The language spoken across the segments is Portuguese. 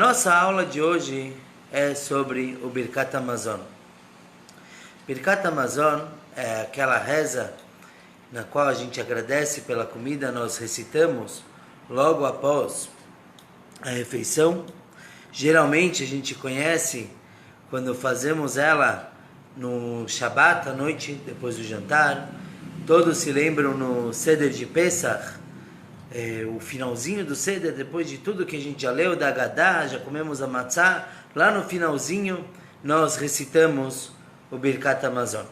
nossa aula de hoje é sobre o Birkat Hamazon. Birkat Hamazon é aquela reza na qual a gente agradece pela comida, nós recitamos logo após a refeição. Geralmente a gente conhece quando fazemos ela no Shabat, à noite, depois do jantar. Todos se lembram no Seder de Pesach, o finalzinho do Seder, depois de tudo que a gente já leu da Haggadah, já comemos a matzah, lá no finalzinho nós recitamos o Birkat Hamazon.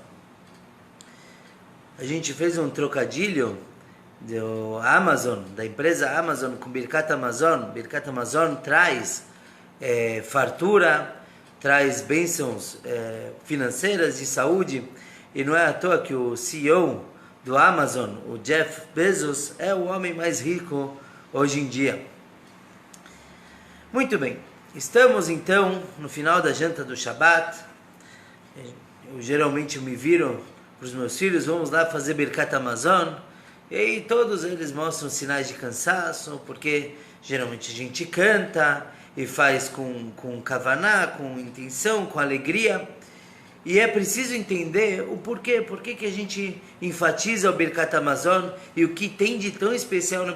A gente fez um trocadilho do Amazon, da empresa Amazon, com Birkat Hamazon. Birkat Hamazon traz fartura, traz bênçãos financeiras de saúde, e não é à toa que o CEO do Amazon, o Jeff Bezos, é o homem mais rico hoje em dia. Muito bem, estamos então no final da janta do Shabat. Eu geralmente me viro para os meus filhos, vamos lá fazer Birkat Hamazon, e todos eles mostram sinais de cansaço, porque geralmente a gente canta e faz com kavaná, com intenção, com alegria, e é preciso entender o porquê, por que a gente enfatiza o Birkat Hamazon e o que tem de tão especial no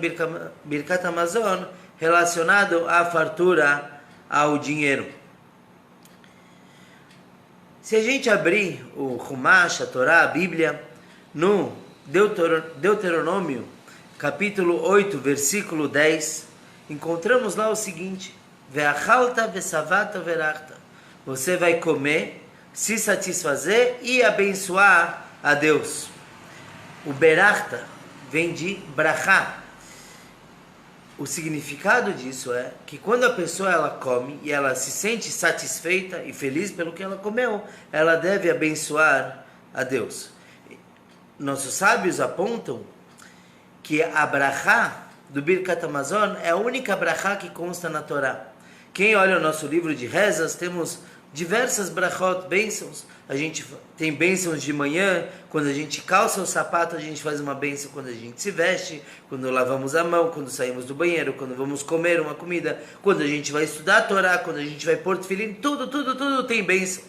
Birkat Hamazon relacionado à fartura, ao dinheiro. Se a gente abrir o Chumash, a Torá, a Bíblia, no Deuteronômio, capítulo 8, versículo 10, encontramos lá o seguinte: Ve'achalta ve'savata ve'rachta. Você vai comer, se satisfazer e abençoar a Deus. O berachta vem de brachá. O significado disso é que quando a pessoa ela come e ela se sente satisfeita e feliz pelo que ela comeu, ela deve abençoar a Deus. Nossos sábios apontam que a brachá do Birkat Hamazon é a única brachá que consta na Torá. Quem olha o nosso livro de rezas, temos diversas brachot, bênçãos. A gente tem bênçãos de manhã, quando a gente calça o sapato, a gente faz uma bênção quando a gente se veste, quando lavamos a mão, quando saímos do banheiro, quando vamos comer uma comida, quando a gente vai estudar a Torá, quando a gente vai pôr tefilim, tudo tem bênção.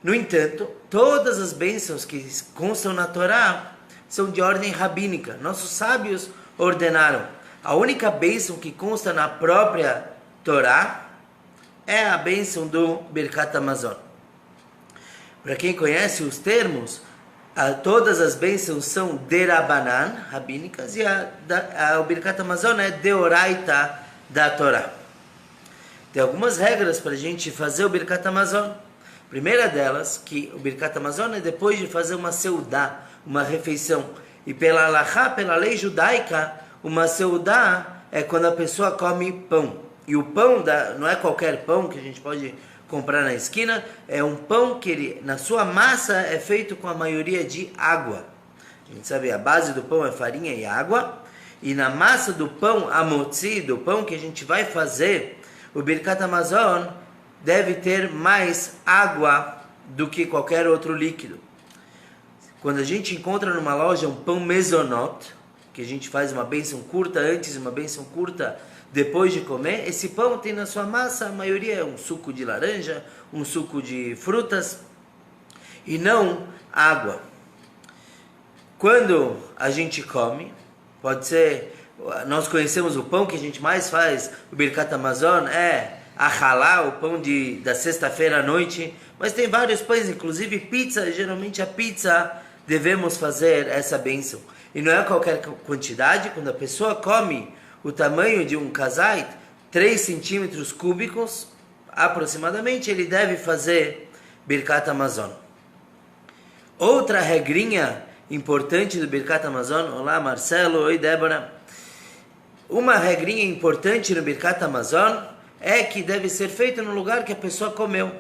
No entanto, todas as bênçãos que constam na Torá são de ordem rabínica. Nossos sábios ordenaram. A única bênção que consta na própria Torá é a bênção do Birkat Hamazon. Para quem conhece os termos, todas as bênçãos são derabanan, rabínicas, e o Birkat Hamazon é deoraita da Torá. Tem algumas regras para a gente fazer o Birkat Hamazon. A primeira delas, que o Birkat Hamazon é depois de fazer uma seudá, uma refeição. E pela halachá, pela lei judaica, uma seudá é quando a pessoa come pão. E o pão não é qualquer pão que a gente pode comprar na esquina, é um pão que na sua massa é feito com a maioria de água. A gente sabe, a base do pão é farinha e água, e na massa do pão, a motzi, do pão que a gente vai fazer, o Birkat Hamazon deve ter mais água do que qualquer outro líquido. Quando a gente encontra numa loja um pão mezonot, que a gente faz uma bênção curta antes e uma bênção curta depois de comer, esse pão tem na sua massa, a maioria é um suco de laranja, um suco de frutas, e não água. Quando a gente come, pode ser, nós conhecemos o pão que a gente mais faz, o Birkat Hamazon, é a halá, o pão da sexta-feira à noite, mas tem vários pães, inclusive pizza. Geralmente a pizza devemos fazer essa bênção. E não é qualquer quantidade. Quando a pessoa come o tamanho de um kazait, 3 centímetros cúbicos, aproximadamente, ele deve fazer Birkat Hamazon. Outra regrinha importante do Birkat Hamazon, olá Marcelo, oi Débora. Uma regrinha importante no Birkat Hamazon é que deve ser feito no lugar que a pessoa comeu.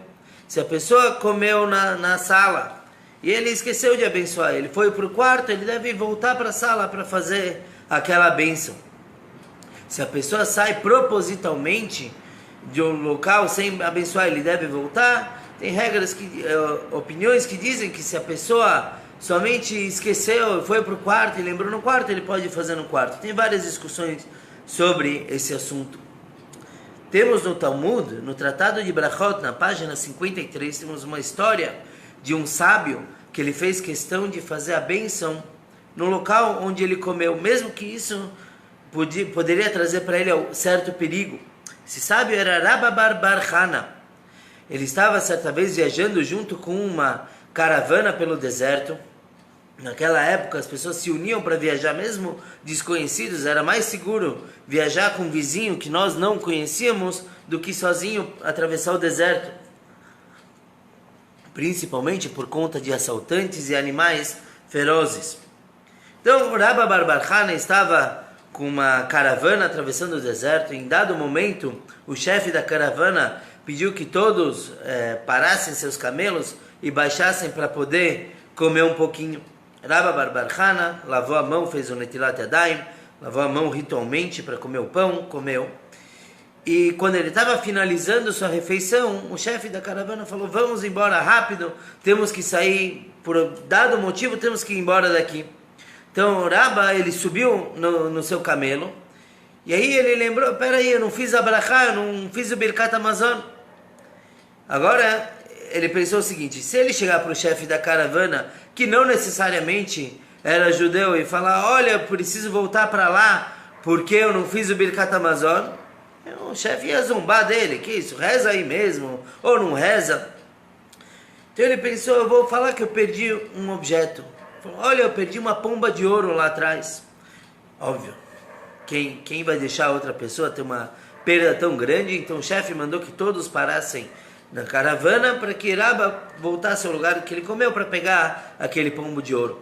Se a pessoa comeu na sala e ele esqueceu de abençoar, ele foi para o quarto, ele deve voltar para a sala para fazer aquela bênção. Se a pessoa sai propositalmente de um local sem abençoar, ele deve voltar. Tem regras, opiniões que dizem que se a pessoa somente esqueceu, foi para o quarto e lembrou no quarto, ele pode fazer no quarto. Tem várias discussões sobre esse assunto. Temos no Talmud, no Tratado de Brachot, na página 53, temos uma história de um sábio que ele fez questão de fazer a bênção no local onde ele comeu, mesmo que isso poderia trazer para ele certo perigo. Esse sábio era Rabba bar Hana. Ele estava certa vez viajando junto com uma caravana pelo deserto. Naquela época as pessoas se uniam para viajar, mesmo desconhecidos. Era mais seguro viajar com um vizinho que nós não conhecíamos do que sozinho atravessar o deserto, principalmente por conta de assaltantes e animais ferozes. Então o Rabba bar Hana estava com uma caravana atravessando o deserto. Em dado momento, o chefe da caravana pediu que todos parassem seus camelos e baixassem para poder comer um pouquinho. Rabba bar Hana lavou a mão, fez o Netilat Yadayim, lavou a mão ritualmente para comer o pão, comeu. E quando ele estava finalizando sua refeição, o chefe da caravana falou: vamos embora rápido, temos que sair, por dado motivo temos que ir embora daqui. Então o Rabba, ele subiu no seu camelo, e aí ele lembrou: peraí, eu não fiz a brachá, eu não fiz o Birkat Hamazon. Agora ele pensou o seguinte: se ele chegar para o chefe da caravana, que não necessariamente era judeu, e falar: olha, eu preciso voltar para lá porque eu não fiz o Birkat Hamazon, o chefe ia zombar dele. Que isso, reza aí mesmo, ou não reza. Então ele pensou: eu vou falar que eu perdi um objeto. Falou: olha, eu perdi uma pomba de ouro lá atrás. Óbvio, quem vai deixar outra pessoa ter uma perda tão grande? Então o chefe mandou que todos parassem na caravana para que Rabba voltasse ao lugar que ele comeu para pegar aquele pombo de ouro.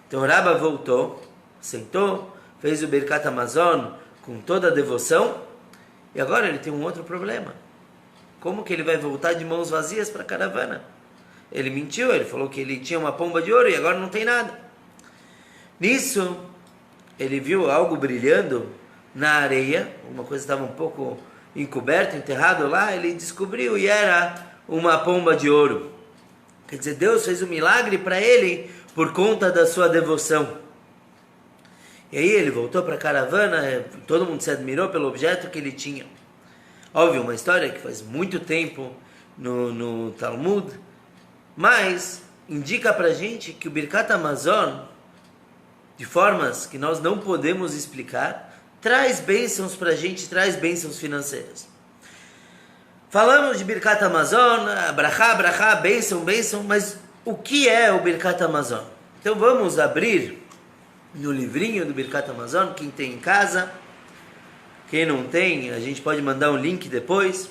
Então Rabba voltou, sentou, fez o Birkat Hamazon com toda a devoção, e agora ele tem um outro problema. Como que ele vai voltar de mãos vazias para a caravana? Ele mentiu, ele falou que ele tinha uma pomba de ouro e agora não tem nada. Nisso, ele viu algo brilhando na areia, uma coisa estava um pouco encoberto, enterrado lá, ele descobriu e era uma pomba de ouro. Quer dizer, Deus fez um milagre para ele por conta da sua devoção. E aí ele voltou para a caravana, todo mundo se admirou pelo objeto que ele tinha. Óbvio, uma história que faz muito tempo no Talmud, mas indica para a gente que o Birkat Hamazon, de formas que nós não podemos explicar, traz bênçãos para a gente, traz bênçãos financeiras. Falamos de Birkat Hamazon, brachá, bênção, mas o que é o Birkat Hamazon? Então vamos abrir no livrinho do Birkat Hamazon, quem tem em casa, quem não tem, a gente pode mandar um link depois,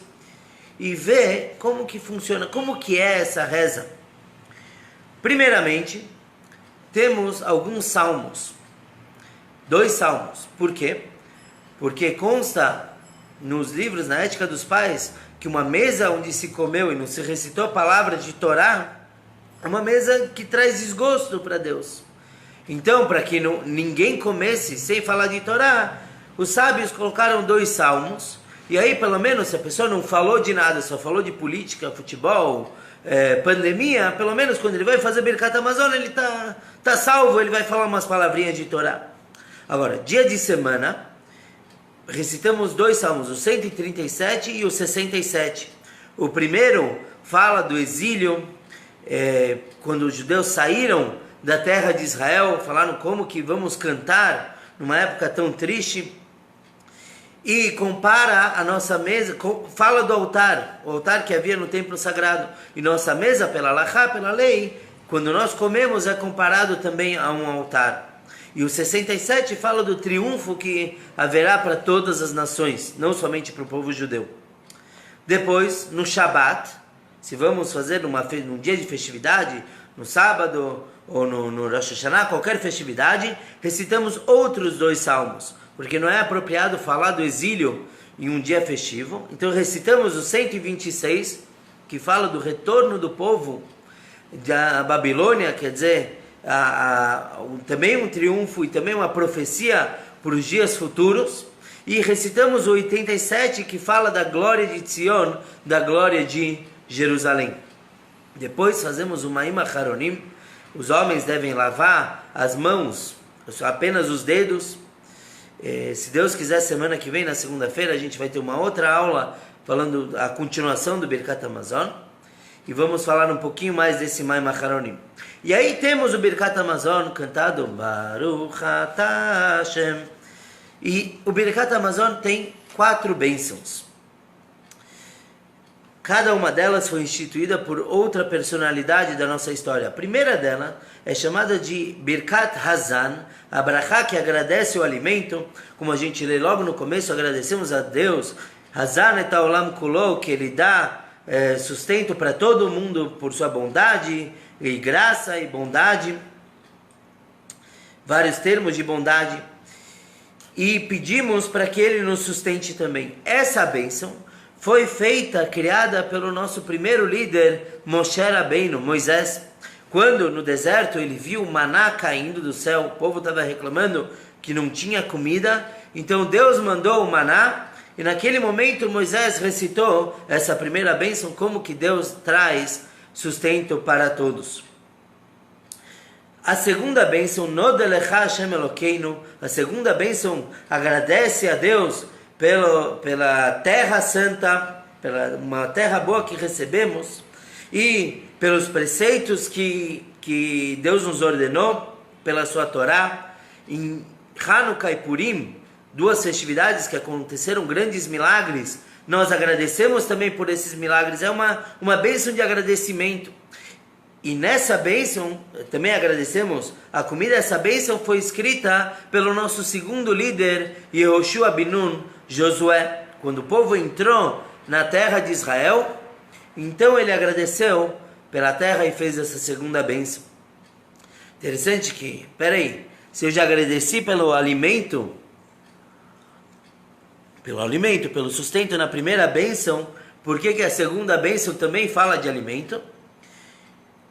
e ver como que funciona, como que é essa reza. Primeiramente, temos alguns salmos, 2 salmos. Por quê? Porque consta nos livros, na Ética dos Pais, que uma mesa onde se comeu e não se recitou a palavra de Torá é uma mesa que traz desgosto para Deus. Então, para que ninguém comesse sem falar de Torá, os sábios colocaram 2 salmos, e aí pelo menos se a pessoa não falou de nada, só falou de política, futebol, pandemia, pelo menos quando ele vai fazer Birkat Hamazon, ele tá salvo, ele vai falar umas palavrinhas de Torá. Agora, dia de semana, recitamos 2 salmos, o 137 e o 67. O primeiro fala do exílio, quando os judeus saíram da terra de Israel, falaram como que vamos cantar numa época tão triste, e compara a nossa mesa, fala do altar, o altar que havia no templo sagrado, e nossa mesa pela halachá, pela lei, quando nós comemos é comparado também a um altar. E o 67 fala do triunfo que haverá para todas as nações, não somente para o povo judeu. Depois, no Shabat, se vamos fazer num dia de festividade, no sábado ou no Rosh Hashanah, qualquer festividade, recitamos outros 2 salmos, porque não é apropriado falar do exílio em um dia festivo. Então recitamos o 126, que fala do retorno do povo da Babilônia, quer dizer, também um triunfo e também uma profecia para os dias futuros. E recitamos o 87, que fala da glória de Tzion, da glória de Jerusalém. Depois fazemos o Ma'im Acharonim. Os homens devem lavar as mãos, apenas os dedos, Se Deus quiser, semana que vem, na segunda-feira, a gente vai ter uma outra aula falando a continuação do Birkat Hamazon. E vamos falar um pouquinho mais desse Maim Acharonim. E aí temos o Birkat Hamazon cantado Baruch Atah Hashem. E o Birkat Hamazon tem 4 bênçãos. Cada uma delas foi instituída por outra personalidade da nossa história. A primeira dela é chamada de Birkat Hazan, a brachá que agradece o alimento. Como a gente lê logo no começo, agradecemos a Deus. Hazan et haolam kulo, que Ele dá sustento para todo mundo por sua bondade e graça e bondade. Vários termos de bondade. E pedimos para que Ele nos sustente também. Essa bênção foi feita, criada pelo nosso primeiro líder, Moshe Rabbeinu, Moisés. Quando no deserto ele viu o maná caindo do céu, o povo estava reclamando que não tinha comida, então Deus mandou o maná, e naquele momento Moisés recitou essa primeira bênção, como que Deus traz sustento para todos. A segunda bênção, Nodelecha Hashem Elokeinu, a segunda bênção agradece a Deus pela terra santa, pela uma terra boa que recebemos, e pelos preceitos que Deus nos ordenou, pela sua Torá. Em Hanukkah e Purim, 2 festividades que aconteceram grandes milagres, nós agradecemos também por esses milagres, é uma bênção de agradecimento. E nessa bênção, também agradecemos a comida. Essa bênção foi escrita pelo nosso segundo líder, Yehoshua ben Nun, Josué. Quando o povo entrou na terra de Israel, então ele agradeceu pela terra e fez essa segunda bênção. Interessante que, se eu já agradeci pelo alimento, pelo sustento na primeira bênção, por que a segunda bênção também fala de alimento?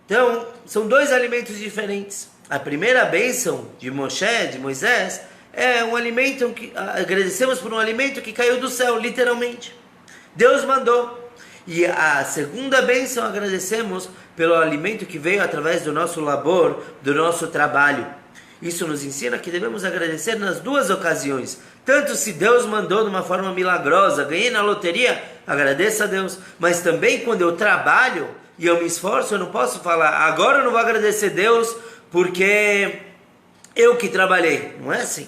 Então, são 2 alimentos diferentes. A primeira bênção de Moisés, é um alimento que agradecemos por um alimento que caiu do céu, literalmente. Deus mandou. E a segunda bênção agradecemos pelo alimento que veio através do nosso labor, do nosso trabalho. Isso nos ensina que devemos agradecer nas 2 ocasiões. Tanto se Deus mandou de uma forma milagrosa, ganhei na loteria, agradeça a Deus. Mas também quando eu trabalho e eu me esforço, eu não posso falar, agora eu não vou agradecer a Deus porque eu que trabalhei. Não é assim.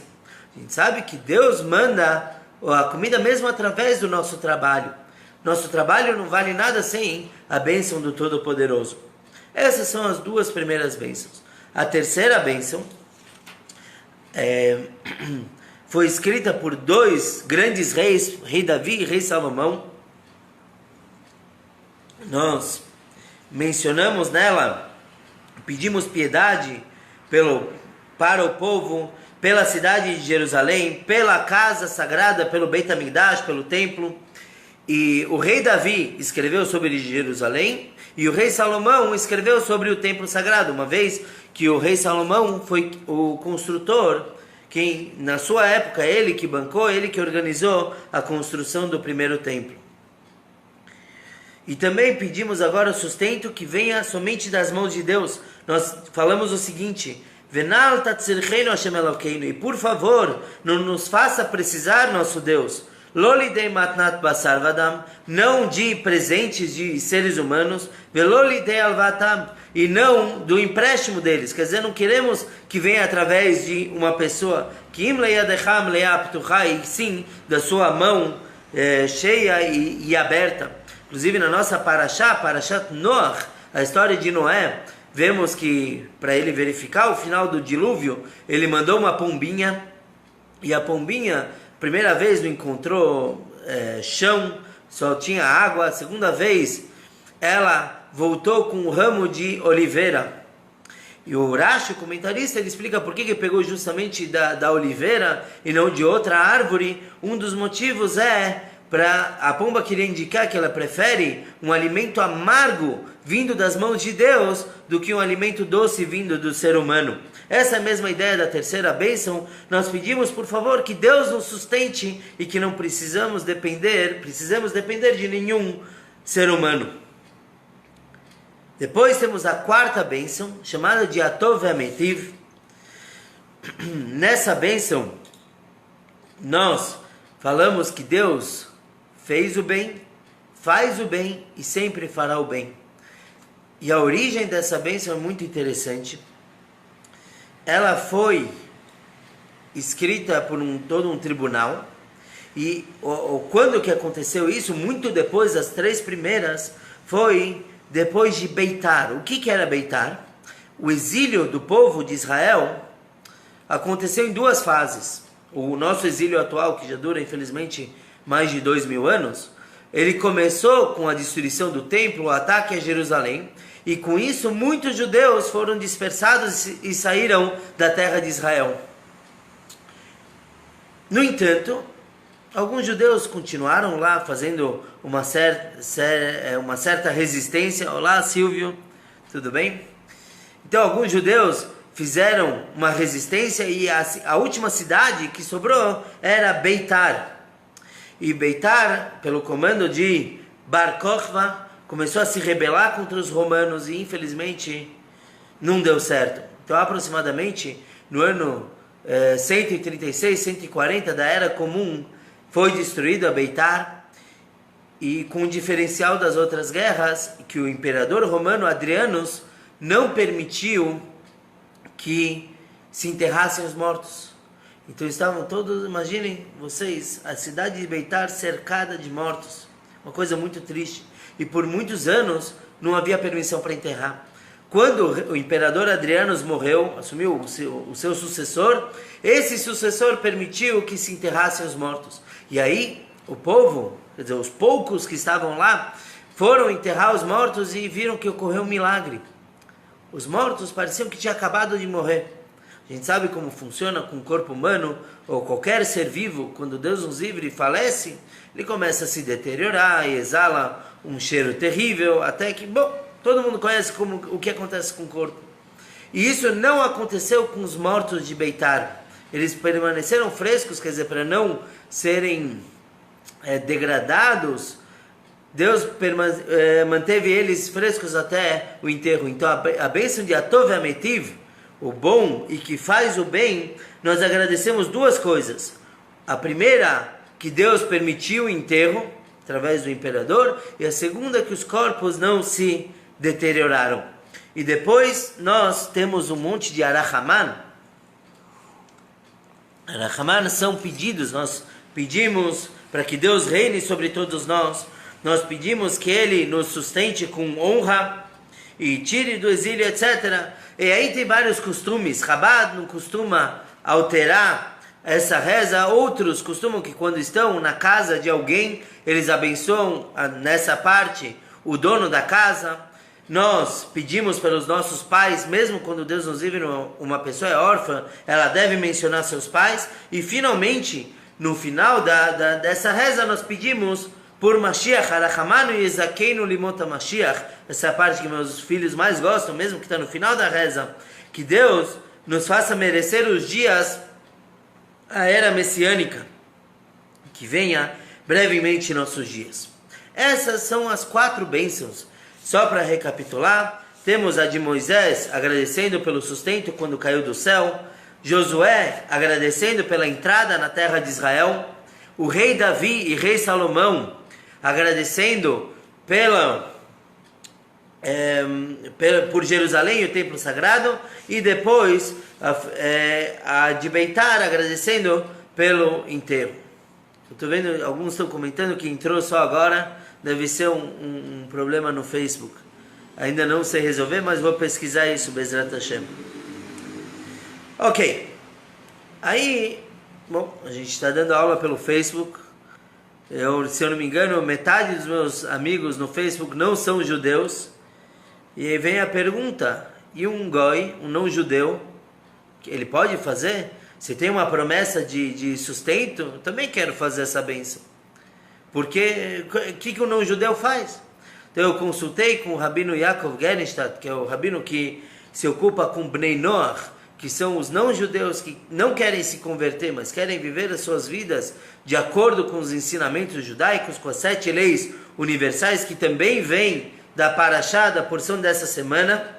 A gente sabe que Deus manda a comida mesmo através do nosso trabalho. Nosso trabalho não vale nada sem a bênção do Todo-Poderoso. Essas são as 2 primeiras bênçãos. A terceira bênção foi escrita por 2 grandes reis, rei Davi e rei Salomão. Nós mencionamos nela, pedimos piedade para o povo, pela cidade de Jerusalém, pela casa sagrada, pelo Beit HaMikdash, pelo templo. E o rei Davi escreveu sobre Jerusalém, e o rei Salomão escreveu sobre o templo sagrado, uma vez que o rei Salomão foi o construtor, que na sua época ele que bancou, ele que organizou a construção do primeiro templo. E também pedimos agora o sustento que venha somente das mãos de Deus. Nós falamos o seguinte: Venal tatzircheinu Hashem Elokeinu, e por favor, não nos faça precisar, nosso Deus, Lolidei matnat basar vadam, não de presentes de seres humanos, velolidei alvatam, e não do empréstimo deles. Quer dizer, não queremos que venha através de uma pessoa, que im leiadecham leaptuchai, sim, da sua mão cheia e aberta. Inclusive na nossa Parashat Noach, a história de Noé, vemos que para ele verificar o final do dilúvio, ele mandou uma pombinha, e a pombinha, primeira vez não encontrou chão, só tinha água. A segunda vez, ela voltou com um ramo de oliveira. E o Rashi, o comentarista, ele explica por que pegou justamente da oliveira e não de outra árvore. Um dos motivos para a pomba querer indicar que ela prefere um alimento amargo vindo das mãos de Deus do que um alimento doce vindo do ser humano. Essa é a mesma ideia da terceira bênção. Nós pedimos, por favor, que Deus nos sustente e que não precisamos depender de nenhum ser humano. Depois temos a quarta bênção, chamada de Atov Ve'Ametiv. Nessa bênção, nós falamos que Deus fez o bem, faz o bem e sempre fará o bem. E a origem dessa bênção é muito interessante. Ela foi escrita por todo um tribunal. E quando que aconteceu isso? Muito depois das 3 primeiras, foi depois de Beitar. O que era Beitar? O exílio do povo de Israel aconteceu em 2 fases. O nosso exílio atual, que já dura infelizmente mais de 2000 anos, ele começou com a destruição do templo, o ataque a Jerusalém, e com isso muitos judeus foram dispersados e saíram da terra de Israel. No entanto, alguns judeus continuaram lá fazendo uma certa resistência. Olá, Silvio, tudo bem? Então, alguns judeus fizeram uma resistência e a última cidade que sobrou era Beitar. E Beitar, pelo comando de Bar Kokhba, começou a se rebelar contra os romanos e, infelizmente, não deu certo. Então, aproximadamente, no ano 136, 140 da Era Comum, foi destruído a Beitar, e com o diferencial das outras guerras, que o imperador romano Adrianus não permitiu que se enterrassem os mortos. Então estavam todos, imaginem vocês, a cidade de Beitar cercada de mortos, uma coisa muito triste, e por muitos anos não havia permissão para enterrar. Quando o imperador Adrianus morreu, assumiu o seu sucessor, esse sucessor permitiu que se enterrassem os mortos. E aí o povo, quer dizer, os poucos que estavam lá, foram enterrar os mortos e viram que ocorreu um milagre. Os mortos pareciam que tinham acabado de morrer. A gente sabe como funciona com o corpo humano, ou qualquer ser vivo, quando Deus nos livre e falece, ele começa a se deteriorar e exala um cheiro terrível, até que, todo mundo conhece o que acontece com o corpo. E isso não aconteceu com os mortos de Beitar. Eles permaneceram frescos, quer dizer, para não serem degradados, Deus manteve eles frescos até o enterro. Então a bênção de Atov Ametiv, o bom e que faz o bem, nós agradecemos 2 coisas. A primeira, que Deus permitiu o enterro através do imperador, e a segunda, que os corpos não se deterioraram. E depois nós temos um monte de Arahaman. Arahaman são pedidos, nós pedimos para que Deus reine sobre todos nós. Nós pedimos que Ele nos sustente com honra e tire do exílio, etc. E aí tem vários costumes. Chabad não costuma alterar essa reza. Outros costumam que quando estão na casa de alguém, eles abençoam nessa parte o dono da casa. Nós pedimos pelos nossos pais, mesmo quando Deus nos livre, uma pessoa é órfã, ela deve mencionar seus pais. E finalmente, no final dessa reza, nós pedimos por Mashiach, Arachamanu Yezakeinu Limota Mashiach, essa é a parte que meus filhos mais gostam, mesmo que está no final da reza, que Deus nos faça merecer os dias, a era messiânica, que venha brevemente em nossos dias. Essas são as 4 bênçãos. Só para recapitular, temos a de Moisés agradecendo pelo sustento quando caiu do céu, Josué agradecendo pela entrada na terra de Israel, o rei Davi e rei Salomão agradecendo por Jerusalém, o templo sagrado, e depois a de Beitar agradecendo pelo enterro. Eu estou vendo, alguns estão comentando que entrou só agora, deve ser um problema no Facebook. Ainda não sei resolver, mas vou pesquisar isso, Bezrat Hashem. Ok. Aí, a gente está dando aula pelo Facebook. Se eu não me engano, metade dos meus amigos no Facebook não são judeus. E aí vem a pergunta, e um goi, um não judeu, ele pode fazer? Se tem uma promessa de sustento, eu também quero fazer essa bênção. Porque o que o não judeu faz? Então eu consultei com o Rabino Yaakov Gerenstadt, que é o rabino que se ocupa com Bnei Noach, que são os não judeus que não querem se converter, mas querem viver as suas vidas de acordo com os ensinamentos judaicos, com as 7 leis universais, que também vêm da Parashá, da porção dessa semana.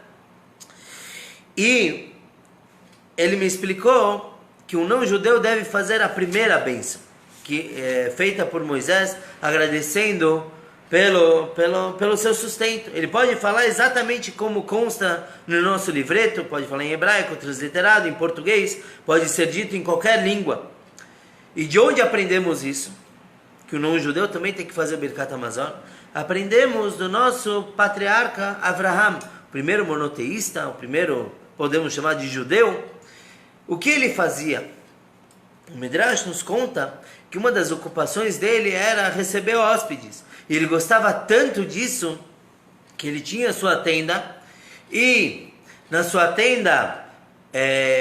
E ele me explicou que um não-judeu deve fazer a bênção, que é feita por Moisés, agradecendo pelo seu sustento. Ele pode falar exatamente como consta no nosso livreto, pode falar em hebraico, transliterado, em português, pode ser dito em qualquer língua. E de onde aprendemos isso? Que o não-judeu também tem que fazer Birkat Hamazon. Aprendemos do nosso patriarca Avraham, o primeiro monoteísta, o primeiro, podemos chamar de judeu. O que ele fazia? O Midrash nos conta que uma das ocupações dele era receber hóspedes. E ele gostava tanto disso, que ele tinha sua tenda, e na sua tenda,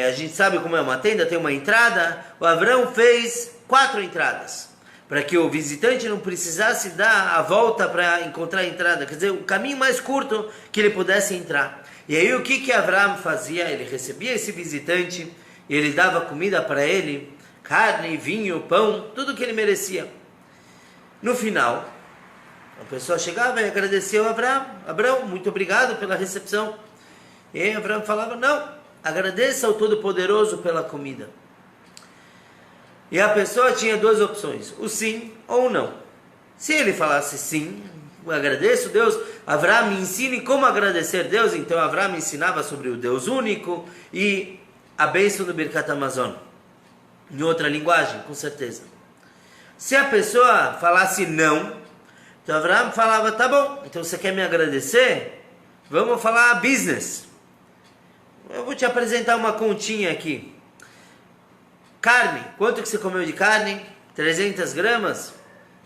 a gente sabe como é uma tenda, tem uma entrada. O Avrão fez 4 entradas, para que o visitante não precisasse dar a volta para encontrar a entrada, quer dizer, o caminho mais curto que ele pudesse entrar. E aí o que Avrão fazia? Ele recebia esse visitante, e ele dava comida para ele, carne, vinho, pão, tudo que ele merecia. No final, a pessoa chegava e agradecia ao Avrão. Avrão, muito obrigado pela recepção. E aí Avrão falava, não, agradeça ao Todo-Poderoso pela comida. E a pessoa tinha 2 opções, o sim ou o não. Se ele falasse sim, agradeço Deus, Avrão me ensine como agradecer Deus. Então Avrão me ensinava sobre o Deus único e a bênção do Birkat Hamazon, em outra linguagem, com certeza. Se a pessoa falasse não, então Avraham falava, tá bom, então você quer me agradecer? Vamos falar business. Eu vou te apresentar uma continha aqui. Carne, quanto que você comeu de carne? 300 gramas?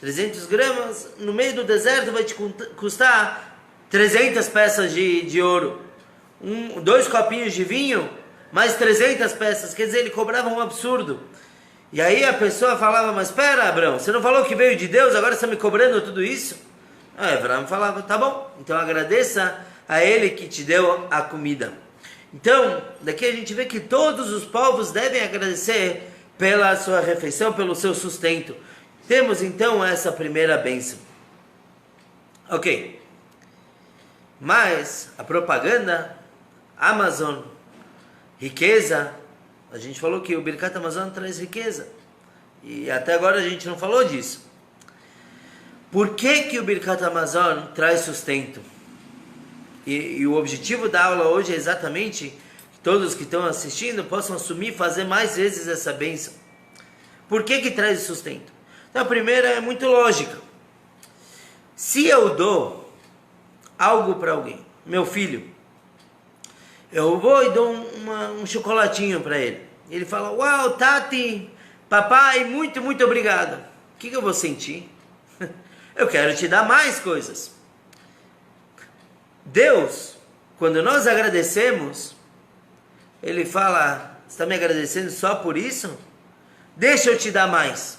300 gramas, no meio do deserto vai te custar 300 peças de ouro. 2 copinhos de vinho, mais 300 peças, quer dizer, ele cobrava um absurdo. E aí a pessoa falava, mas espera, Abrão, você não falou que veio de Deus, agora você está me cobrando tudo isso? Aí Abrão falava, tá bom, então agradeça a ele que te deu a comida. Então, daqui a gente vê que todos os povos devem agradecer pela sua refeição, pelo seu sustento. Temos então essa primeira bênção. Ok. Mas a propaganda, Amazon, riqueza, a gente falou que o Birkat Hamazon traz riqueza. E até agora a gente não falou disso. Por que o Birkat Hamazon traz sustento? E o objetivo da aula hoje é exatamente que todos que estão assistindo possam assumir e fazer mais vezes essa bênção. Por que traz sustento? Então a primeira é muito lógica. Se eu dou algo para alguém, meu filho, eu vou e dou um chocolatinho para ele. Ele fala, uau, Tati, papai, muito, muito obrigado. O que eu vou sentir? Eu quero te dar mais coisas. Deus, quando nós agradecemos, Ele fala, você está me agradecendo só por isso? Deixa eu te dar mais.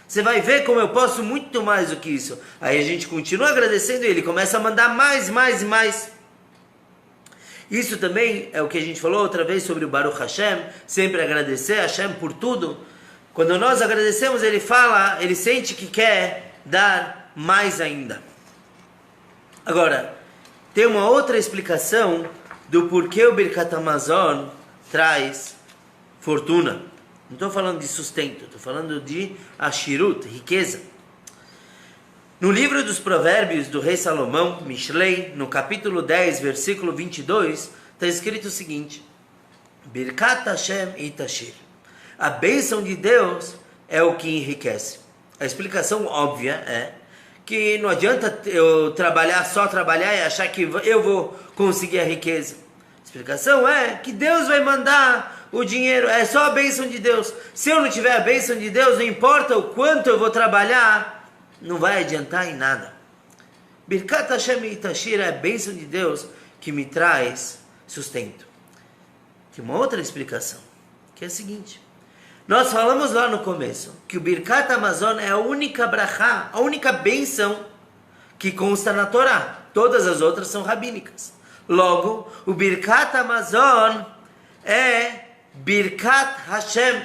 Você vai ver como eu posso muito mais do que isso. Aí a gente continua agradecendo e Ele começa a mandar mais, mais e mais. Isso também é o que a gente falou outra vez sobre o Baruch Hashem, sempre agradecer a Hashem por tudo. Quando nós agradecemos, Ele fala, Ele sente que quer dar mais ainda. Agora, tem uma outra explicação do porquê o Birkat Hamazon traz fortuna. Não estou falando de sustento, estou falando de ashirut, riqueza. No livro dos provérbios do rei Salomão, Mishlei, no capítulo 10, versículo 22, está escrito o seguinte: Birkat Hashem itashir. A bênção de Deus é o que enriquece. A explicação óbvia é que não adianta eu só trabalhar e achar que eu vou conseguir a riqueza. A explicação é que Deus vai mandar o dinheiro, é só a bênção de Deus. Se eu não tiver a bênção de Deus, não importa o quanto eu vou trabalhar, não vai adiantar em nada. Birkat Hashem itashir é a bênção de Deus que me traz sustento. Tem uma outra explicação, que é a seguinte. Nós falamos lá no começo que o Birkat Hamazon é a única brachá, a única bênção que consta na Torá. Todas as outras são rabínicas. Logo, o Birkat Hamazon é Birkat Hashem,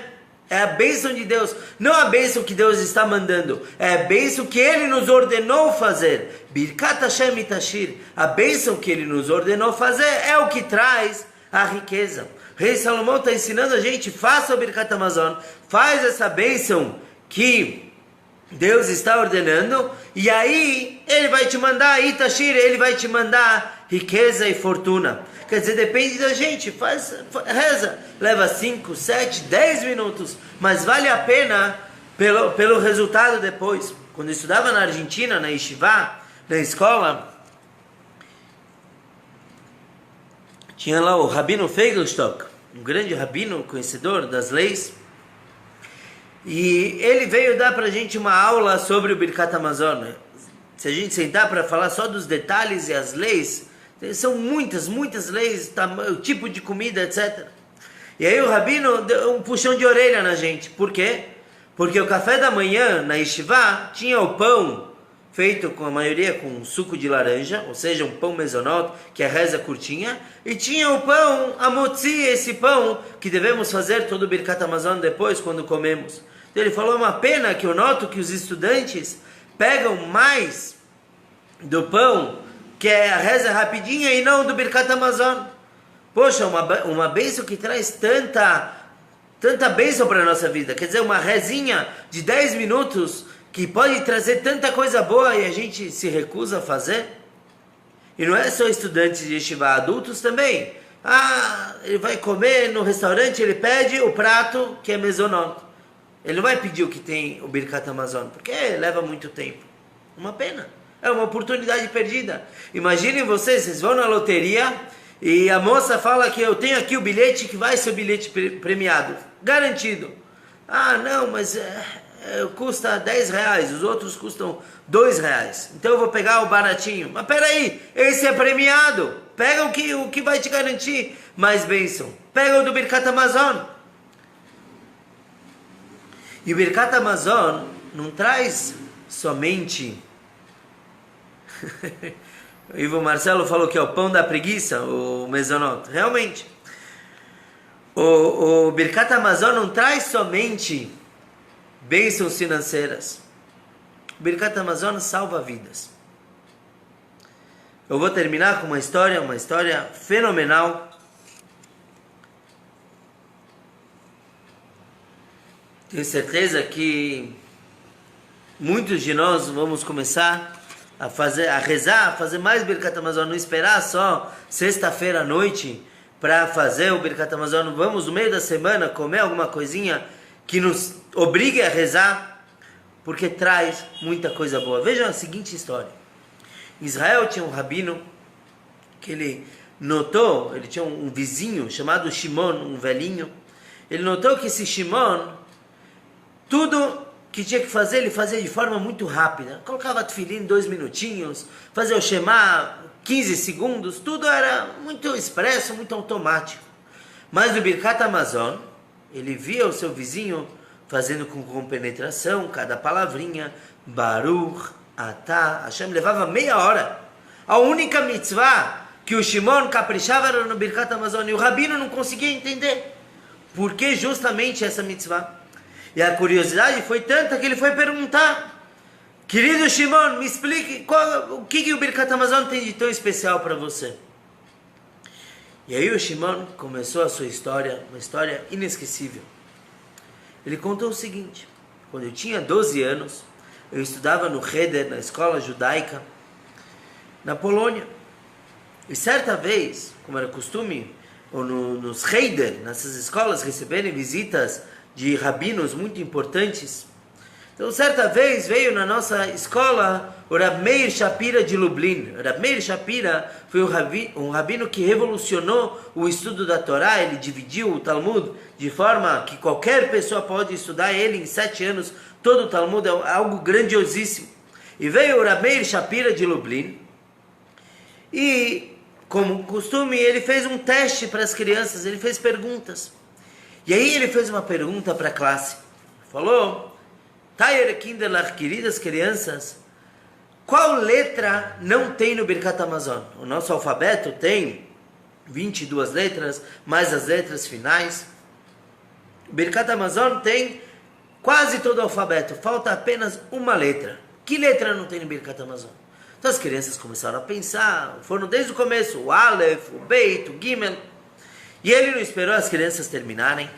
é a bênção de Deus. Não a bênção que Deus está mandando, é a bênção que Ele nos ordenou fazer. Birkat Hashem itashir, a bênção que Ele nos ordenou fazer é o que traz a riqueza. Rei Salomão está ensinando a gente, faça o Birkat Hamazon, faz essa bênção que Deus está ordenando, e aí ele vai te mandar Itashir, ele vai te mandar riqueza e fortuna. Quer dizer, depende da gente, reza, leva 5, 7, 10 minutos, mas vale a pena pelo resultado depois. Quando eu estudava na Argentina, na Yeshiva, na escola, tinha lá o Rabino Feigelstock, um grande rabino, conhecedor das leis, e ele veio dar pra gente uma aula sobre o Birkat Hamazon. Se a gente sentar para falar só dos detalhes e as leis, são muitas leis, o tipo de comida, etc. E aí o rabino deu um puxão de orelha na gente. Por quê? Porque o café da manhã na Yeshiva tinha o pão feito com a maioria com suco de laranja, ou seja, um pão mezonot, que é reza curtinha, e tinha o pão amotzi, esse pão que devemos fazer todo o Birkat Hamazon depois, quando comemos. Então ele falou, uma pena que eu noto que os estudantes pegam mais do pão, que é a reza rapidinha, e não do Birkat Hamazon. Poxa, uma bênção que traz tanta bênção para a nossa vida. Quer dizer, uma rezinha de 10 minutos que pode trazer tanta coisa boa e a gente se recusa a fazer. E não é só estudantes de yeshiva, adultos também. Ele vai comer no restaurante, ele pede o prato que é mezonot. Ele não vai pedir o que tem o Birkat Hamazon, porque leva muito tempo. Uma pena. É uma oportunidade perdida. Imaginem vocês vão na loteria e a moça fala que eu tenho aqui o bilhete que vai ser o bilhete premiado. Garantido. Não, mas custa 10 reais, os outros custam 2 reais. Então eu vou pegar o baratinho. Mas peraí, esse é premiado. Pega o que vai te garantir mais bênção. Pega o do Birkat Hamazon. E o Birkat Hamazon não traz somente... O Ivo Marcelo falou que é o pão da preguiça, o mezonot. Realmente. O Birkat Hamazon não traz somente bênçãos financeiras. O Birkat Hamazon salva vidas. Eu vou terminar com uma história fenomenal. Tenho certeza que muitos de nós vamos começar a rezar, a fazer mais Birkat Hamazon, não esperar só sexta-feira à noite para fazer o Birkat Hamazon. Vamos no meio da semana comer alguma coisinha que nos obrigue a rezar, porque traz muita coisa boa. Vejam a seguinte história. Em Israel tinha um rabino que ele tinha um vizinho chamado Shimon, um velhinho. Ele notou que esse Shimon, tudo que tinha que fazer, ele fazia de forma muito rápida. Colocava tefilim em 2 minutinhos, fazia o Shema 15 segundos, tudo era muito expresso, muito automático. Mas no Birkat Hamazon, ele via o seu vizinho fazendo com compenetração cada palavrinha, Baruch, Atah, Hashem, levava meia hora. A única mitzvah que o Shimon caprichava era no Birkat Hamazon, e o rabino não conseguia entender por que justamente essa mitzvah. E a curiosidade foi tanta que ele foi perguntar, querido Shimon, me explique o que o Birkat Hamazon tem de tão especial para você. E aí o Shimon começou a sua história, uma história inesquecível. Ele contou o seguinte: quando eu tinha 12 anos, eu estudava no Heder, na escola judaica, na Polônia. E certa vez, como era costume, nos Heder, nessas escolas, receberem visitas de rabinos muito importantes. Então, certa vez veio na nossa escola o Rab Meir Shapira de Lublin. O Rab Meir Shapira foi um rabino que revolucionou o estudo da Torá. Ele dividiu o Talmud de forma que qualquer pessoa pode estudar ele em 7 anos. Todo o Talmud é algo grandiosíssimo. E veio o Rab Meir Shapira de Lublin e, como costume, ele fez um teste para as crianças, ele fez perguntas. E aí ele fez uma pergunta para a classe. Falou: Tayer Kinderlach, queridas crianças, qual letra não tem no Birkat Hamazon? O nosso alfabeto tem 22 letras, mais as letras finais. O Birkat Hamazon tem quase todo o alfabeto, falta apenas uma letra. Que letra não tem no Birkat Hamazon? Então as crianças começaram a pensar, foram desde o começo, o Aleph, o Beit, o Gimel. E ele não esperou as crianças terminarem.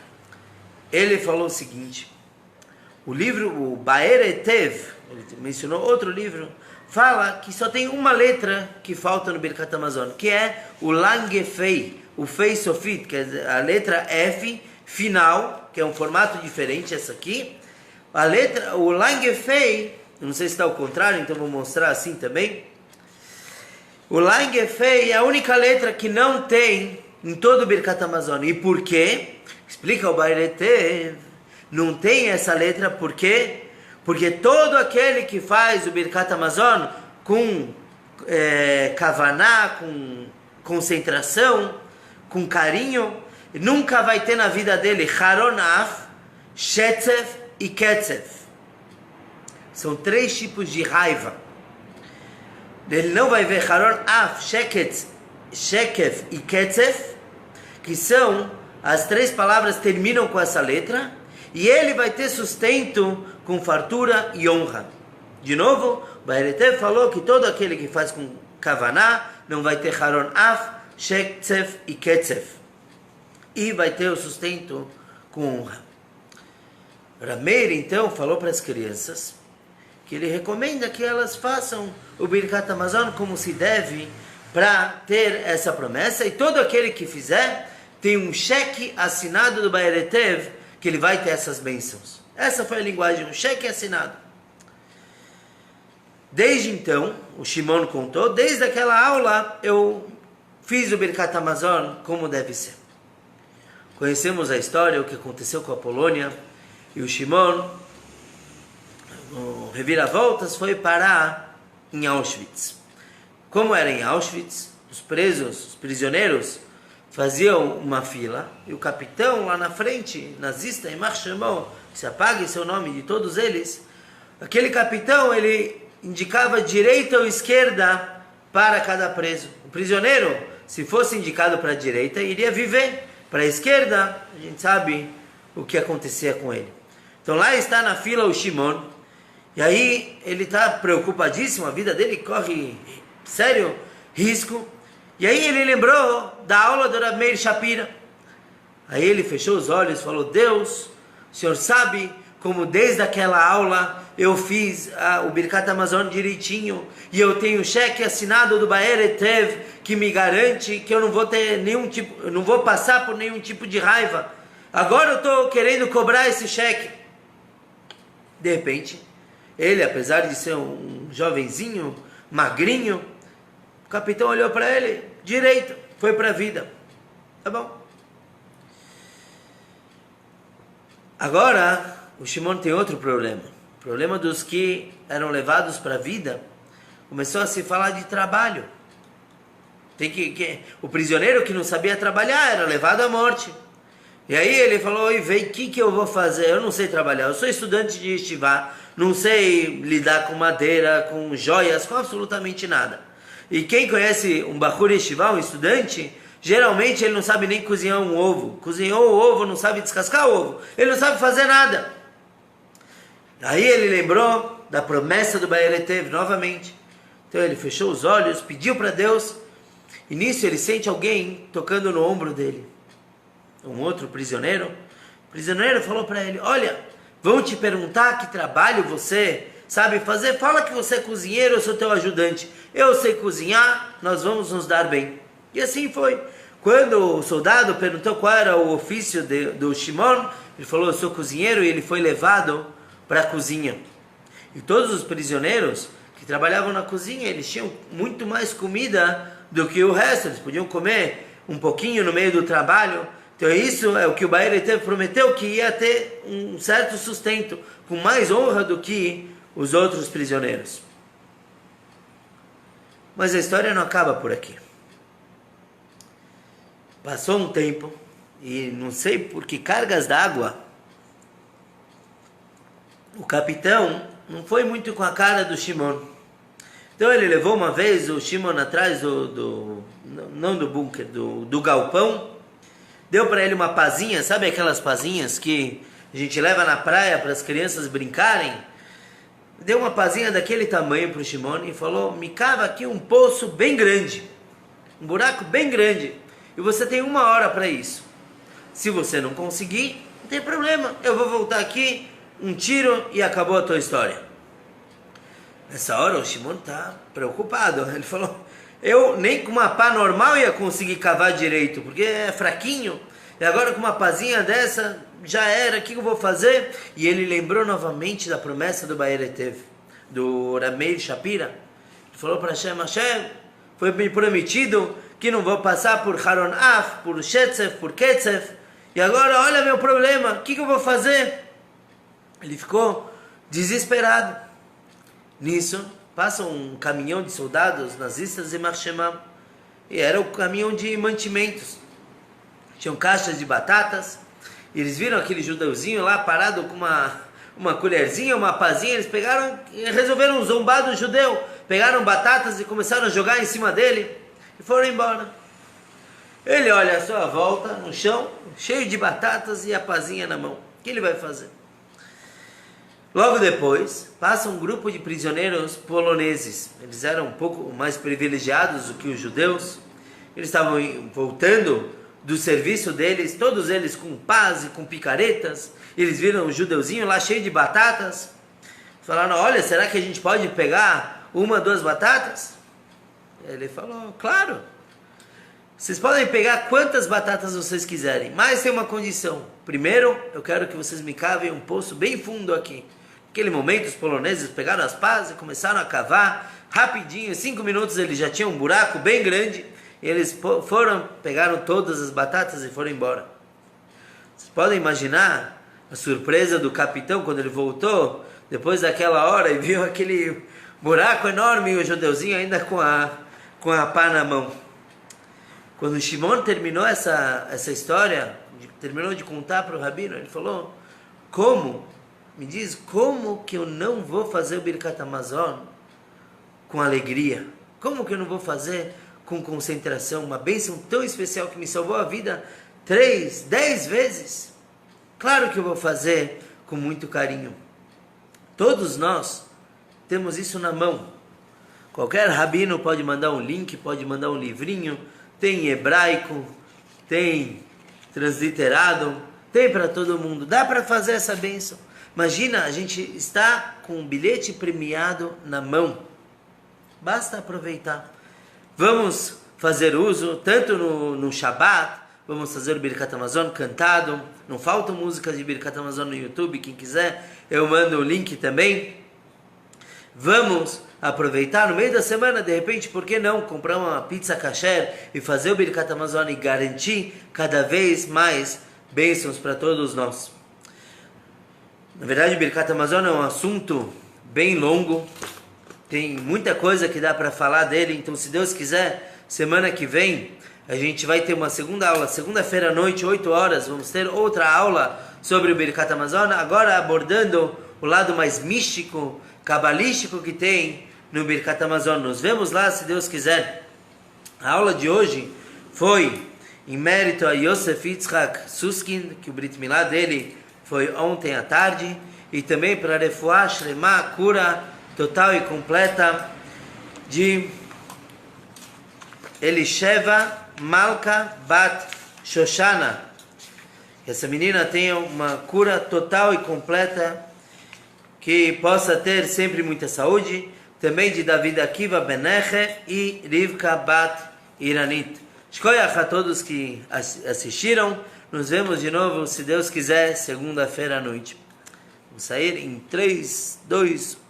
Ele falou o seguinte, o livro, o Baer Etev, ele mencionou outro livro, fala que só tem uma letra que falta no Birkat Hamazon, que é o Langefei, o Fei Sofit, que é a letra F final, que é um formato diferente essa aqui. A letra, o Langefei, não sei se está ao contrário, então vou mostrar assim também. O Langefei é a única letra que não tem em todo o Birkat Hamazon. E por quê? Explica o Baer Etev. Não tem essa letra, por quê? Porque todo aquele que faz o Birkat Hamazon com kavaná, com concentração, com carinho, nunca vai ter na vida dele Haron Af, Shetzef e Ketzef. São 3 tipos de raiva. Ele não vai ver Haron Af, Shekef e Ketzef, que são as 3 palavras que terminam com essa letra, e ele vai ter sustento com fartura e honra. De novo, o Baer Etev falou que todo aquele que faz com kavaná não vai ter Haron Af, Shetzef e Ketzef, e vai ter o sustento com honra. Rameir então falou para as crianças que ele recomenda que elas façam o Birkat Hamazon como se deve para ter essa promessa, e todo aquele que fizer tem um cheque assinado do Baer Etev que ele vai ter essas bênçãos. Essa foi a linguagem, um cheque assinado. Desde então, o Shimon contou, desde aquela aula eu fiz o Birkat Hamazon como deve ser. Conhecemos a história, o que aconteceu com a Polônia, e o Shimon, o reviravoltas, foi parar em Auschwitz. Como era em Auschwitz, os presos, os prisioneiros, faziam uma fila, e o capitão lá na frente, nazista, Imar chamou, que se apague seu nome de todos eles, aquele capitão, ele indicava direita ou esquerda para cada preso. O prisioneiro, se fosse indicado para a direita, iria viver. Para a esquerda, a gente sabe o que acontecia com ele. Então lá está na fila o Shimon, e aí ele está preocupadíssimo, a vida dele corre sério risco. E aí ele lembrou da aula do Rav Meir Shapira. Aí ele fechou os olhos e falou: Deus, o Senhor sabe como desde aquela aula eu fiz o Birkat Hamazon direitinho, e eu tenho cheque assinado do Baer Etev que me garante que eu não vou ter nenhum tipo, eu não vou passar por nenhum tipo de raiva. Agora eu estou querendo cobrar esse cheque. De repente, ele, apesar de ser um jovenzinho, magrinho, o capitão olhou para ele, direito, foi para a vida. Tá bom. Agora, o Shimon tem outro problema. O problema dos que eram levados para a vida, começou a se falar de trabalho. O prisioneiro que não sabia trabalhar era levado à morte. E aí ele falou: oi, vem, o que eu vou fazer? Eu não sei trabalhar, eu sou estudante de yeshiva, não sei lidar com madeira, com joias, com absolutamente nada. E quem conhece um Bachur Yeshiva, um estudante, geralmente ele não sabe nem cozinhar um ovo. Cozinhou o ovo, não sabe descascar o ovo. Ele não sabe fazer nada. Aí ele lembrou da promessa do Baer Etev novamente. Então ele fechou os olhos, pediu para Deus. E nisso ele sente alguém tocando no ombro dele. Um outro prisioneiro. O prisioneiro falou para ele: olha, vão te perguntar que trabalho você sabe fazer, fala que você é cozinheiro, eu sou teu ajudante. Eu sei cozinhar, nós vamos nos dar bem. E assim foi. Quando o soldado perguntou qual era o ofício do Shimon, ele falou: eu sou cozinheiro, e ele foi levado para a cozinha. E todos os prisioneiros que trabalhavam na cozinha, eles tinham muito mais comida do que o resto. Eles podiam comer um pouquinho no meio do trabalho. Então isso é o que o Baer Etev prometeu, que ia ter um certo sustento, com mais honra do que os outros prisioneiros. Mas a história não acaba por aqui. Passou um tempo, e não sei por que cargas d'água, o capitão não foi muito com a cara do Shimon. Então ele levou uma vez o Shimon atrás não do bunker, do galpão, deu para ele uma pazinha, sabe aquelas pazinhas que a gente leva na praia para as crianças brincarem? Deu uma pazinha daquele tamanho para o Shimon e falou: me cava aqui um poço bem grande, um buraco bem grande, e você tem 1 hora para isso. Se você não conseguir, não tem problema, eu vou voltar aqui, um tiro e acabou a tua história. Nessa hora o Shimon está preocupado. Ele falou, eu nem com uma pá normal ia conseguir cavar direito, porque é fraquinho. E agora com uma pazinha dessa, já era, o que eu vou fazer? E ele lembrou novamente da promessa do Baeretev, do Rameir Shapira. Ele falou para Hashem, Hashem, foi me prometido que não vou passar por Haron Af, por Shetzef, por Ketzef. E agora, olha meu problema, o que eu vou fazer? Ele ficou desesperado. Nisso, passa um caminhão de soldados nazistas em Marshemam. E era o caminhão de mantimentos. Tinham caixas de batatas. E eles viram aquele judeuzinho lá parado com uma colherzinha, uma pazinha. Eles pegaram e resolveram zombar do judeu. Pegaram batatas e começaram a jogar em cima dele. E foram embora. Ele olha à sua volta, no chão, cheio de batatas e a pazinha na mão. O que ele vai fazer? Logo depois, passa um grupo de prisioneiros poloneses. Eles eram um pouco mais privilegiados do que os judeus. Eles estavam voltando do serviço deles, todos eles com pás e com picaretas. Eles viram o judeuzinho lá cheio de batatas. Falaram, olha, será que a gente pode pegar uma, duas batatas? Ele falou, claro. Vocês podem pegar quantas batatas vocês quiserem, mas tem uma condição. Primeiro, eu quero que vocês me cavem um poço bem fundo aqui. Naquele momento, os poloneses pegaram as pás e começaram a cavar rapidinho. Em 5 minutos, eles já tinham um buraco bem grande. E eles pegaram todas as batatas e foram embora. Vocês podem imaginar a surpresa do capitão quando ele voltou, depois daquela hora, e viu aquele buraco enorme e o judeuzinho ainda com a pá na mão. Quando o Shimon terminou essa história, terminou de contar para o Rabino, ele falou, me diz, como que eu não vou fazer o Birkat Hamazon com alegria? Como que eu não vou fazer com concentração, uma bênção tão especial que me salvou a vida 3, 10 vezes? Claro que eu vou fazer com muito carinho. Todos nós temos isso na mão. Qualquer rabino pode mandar um link, pode mandar um livrinho, tem em hebraico, tem transliterado, tem para todo mundo. Dá para fazer essa bênção. Imagina, a gente está com um bilhete premiado na mão. Basta aproveitar. Vamos fazer uso, tanto no Shabbat, vamos fazer o Birkat Hamazon cantado. Não faltam músicas de Birkat Hamazon no YouTube, quem quiser, eu mando o link também. Vamos aproveitar no meio da semana, de repente, por que não comprar uma pizza kasher e fazer o Birkat Hamazon e garantir cada vez mais bênçãos para todos nós. Na verdade, o Birkat Hamazon é um assunto bem longo, tem muita coisa que dá para falar dele, então se Deus quiser, semana que vem a gente vai ter uma segunda aula, segunda-feira à noite, 8 horas, vamos ter outra aula sobre o Birkat Hamazon, agora abordando o lado mais místico, cabalístico que tem no Birkat Hamazon. Nos vemos lá, se Deus quiser. A aula de hoje foi em mérito a Yosef Yitzhak Suskin, que o Brit Milá dele foi ontem à tarde, e também para a Refuah Shlema, cura total e completa de Elisheva Malka Bat Shoshana. Essa menina tenha uma cura total e completa, que possa ter sempre muita saúde. Também de David Akiva Beneche e Rivka Bat Iranit. Shkoyach a todos que assistiram. Nos vemos de novo, se Deus quiser, segunda-feira à noite. Vamos sair em 3, 2, 1.